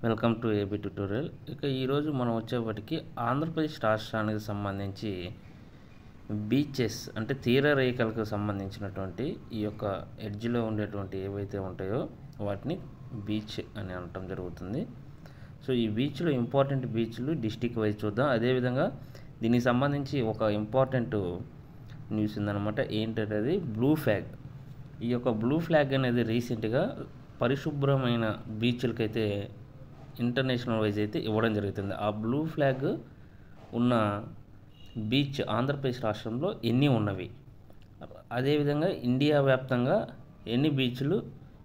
Welcome to AB tutorial. ఇక ఈరోజు మనం వచ్చేప్పటికి ఆంధ్రప్రదేశ్ రాష్ట్రానికి సంబంధించి బీచెస్ అంటే తీర రేఖలకు సంబంధించినటువంటి ఈ యొక్క ఎడ్జ్లో ఉండేటువంటి ఏవైతే ఉంటాయో వాటిని బీచ్ అని అనటం జరుగుతుంది. సో ఈ బీచ్లో ఇంపార్టెంట్ బీచ్లు డిస్టిక్ వైజ్ చూద్దాం. అదేవిధంగా దీనికి సంబంధించి ఒక ఇంపార్టెంట్ న్యూస్ ఉందన్నమాట. ఏంటంటే అది బ్లూ ఫ్లాగ్. ఈ యొక్క బ్లూ ఫ్లాగ్ అనేది రీసెంట్గా పరిశుభ్రమైన బీచ్లకైతే ఇంటర్నేషనల్ వైజ్ అయితే ఇవ్వడం జరుగుతుంది. ఆ బ్లూ ఫ్లాగ్ ఉన్న బీచ్ ఆంధ్రప్రదేశ్ రాష్ట్రంలో ఎన్ని ఉన్నవి, అదేవిధంగా ఇండియా వ్యాప్తంగా ఎన్ని బీచ్లు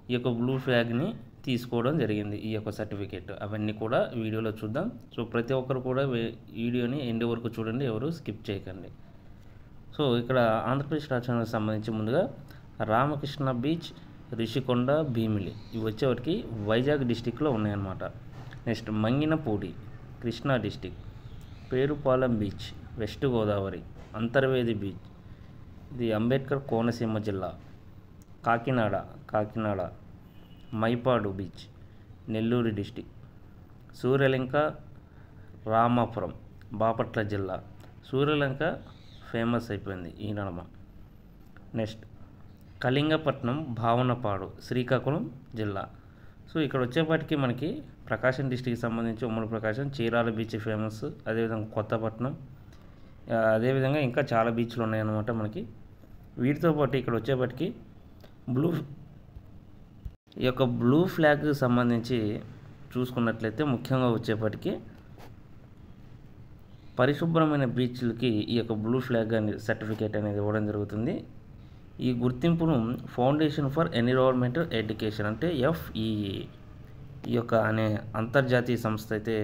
ఈ యొక్క బ్లూ ఫ్లాగ్ని తీసుకోవడం జరిగింది, ఈ యొక్క సర్టిఫికేట్, అవన్నీ కూడా వీడియోలో చూద్దాం. సో ప్రతి ఒక్కరు కూడా వీడియోని ఎండ్ వరకు చూడండి, ఎవరు స్కిప్ చేయకండి. సో ఇక్కడ ఆంధ్రప్రదేశ్ రాష్ట్రానికి సంబంధించి ముందుగా రామకృష్ణ బీచ్, రిషికొండ, భీమిలి ఇవి వచ్చేవాటికి వైజాగ్ డిస్టిక్లో ఉన్నాయన్నమాట. Next Manginapudi Krishna district, Perupalem beach west Godavari, Antarvedi beach ఇది అంబేద్కర్ కోనసీమ జిల్లా, కాకినాడ మైపాడు బీచ్ నెల్లూరు డిస్టిక్, సూర్యలంక రామాపురం బాపట్ల జిల్లా, సూర్యలంక ఫేమస్ అయిపోయింది ఈ నడమ. నెక్స్ట్ కళింగపట్నం భావనపాడు శ్రీకాకుళం జిల్లా. సో ఇక్కడ వచ్చేపాటికి మనకి ప్రకాశం డిస్టిక్కి సంబంధించి ఉమ్మడి ప్రకాశం చీరాల బీచ్ ఫేమస్, అదేవిధంగా కొత్తపట్నం, అదేవిధంగా ఇంకా చాలా బీచ్లు ఉన్నాయన్నమాట మనకి. వీటితో పాటు ఇక్కడ వచ్చేపాటికి ఈ యొక్క బ్లూ ఫ్లాగ్కి సంబంధించి చూసుకున్నట్లయితే ముఖ్యంగా వచ్చేపాటికి పరిశుభ్రమైన బీచ్లకి ఈ యొక్క బ్లూ ఫ్లాగ్ అనే సర్టిఫికేట్ అనేది ఇవ్వడం జరుగుతుంది. ఈ గుర్తింపును ఫౌండేషన్ ఫర్ ఎన్విరాన్మెంటల్ ఎడ్యుకేషన్ అంటే FEE ఈ యొక్క అనే అంతర్జాతీయ సంస్థ అయితే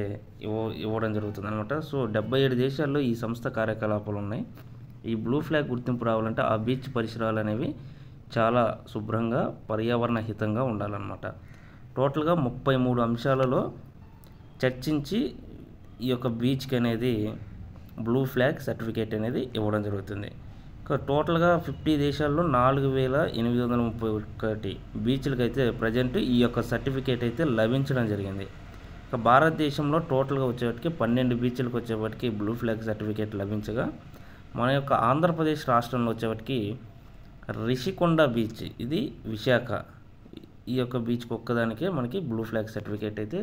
ఇవ్వడం జరుగుతుంది అనమాట. సో 77 దేశాల్లో ఈ సంస్థ కార్యకలాపాలు ఉన్నాయి. ఈ బ్లూ ఫ్లాగ్ గుర్తింపు రావాలంటే ఆ బీచ్ పరిసరాలు అనేవి చాలా శుభ్రంగా పర్యావరణ హితంగా ఉండాలన్నమాట. టోటల్గా 33 అంశాలలో చర్చించి ఈ యొక్క బీచ్కి అనేది బ్లూ ఫ్లాగ్ సర్టిఫికేట్ అనేది ఇవ్వడం జరుగుతుంది. టోటల్గా 50 దేశాల్లో 4831 బీచ్లకు అయితే ప్రజెంట్ ఈ యొక్క సర్టిఫికేట్ అయితే లభించడం జరిగింది. ఇక భారతదేశంలో టోటల్గా వచ్చేవాటికి 12 బీచ్లకు వచ్చేవాటికి బ్లూ ఫ్లాగ్ సర్టిఫికేట్ లభించగా, మన యొక్క ఆంధ్రప్రదేశ్ రాష్ట్రంలో వచ్చేవాటికి రిషికొండ బీచ్ ఇది విశాఖ ఈ యొక్క బీచ్కి ఒక్కదానికే మనకి బ్లూ ఫ్లాగ్ సర్టిఫికేట్ అయితే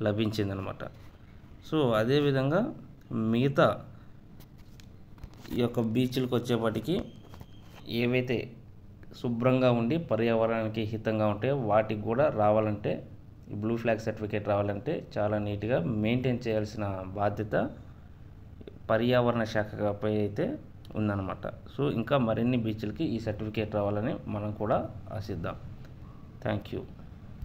లభించిందనమాట. సో అదేవిధంగా మిగతా ఈ యొక్క బీచ్లకు వచ్చేపాటికి ఏవైతే శుభ్రంగా ఉండి పర్యావరణానికి హితంగా ఉంటాయో వాటికి కూడా రావాలంటే ఈ బ్లూ ఫ్లాగ్ సర్టిఫికేట్ రావాలంటే చాలా నీట్గా మెయింటైన్ చేయాల్సిన బాధ్యత పర్యావరణ శాఖపై అయితే ఉందన్నమాట. సో ఇంకా మరిన్ని బీచ్లకి ఈ సర్టిఫికేట్ రావాలని మనం కూడా ఆశిద్దాం. Thank you.